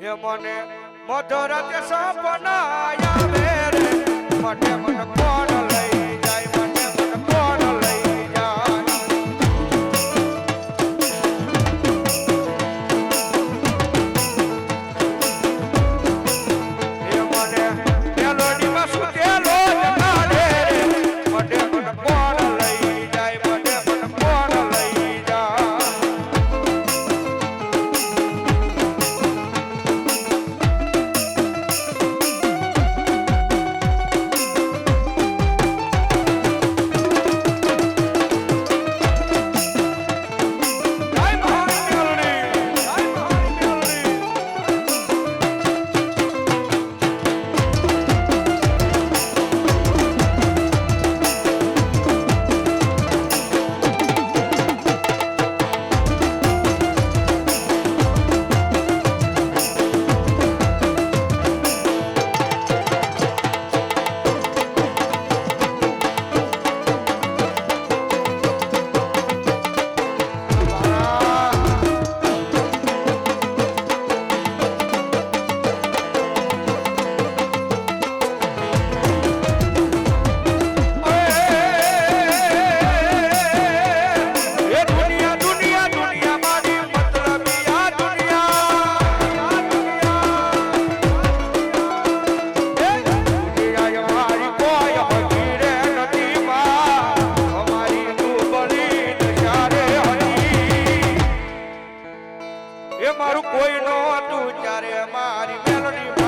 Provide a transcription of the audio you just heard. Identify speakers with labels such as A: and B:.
A: એ મને મધરાતે સપના આવે રે મને મને કોણ લઈ જાય મને મને કોણ લઈ જાય એ મને મેલોડીમાં સુતેલો જગાડે રે મને મને કોણ લઈ જાય મને મને કોણ લઈ જાય મારું કોઈ નો હતું ત્યારે મારી મેલોડી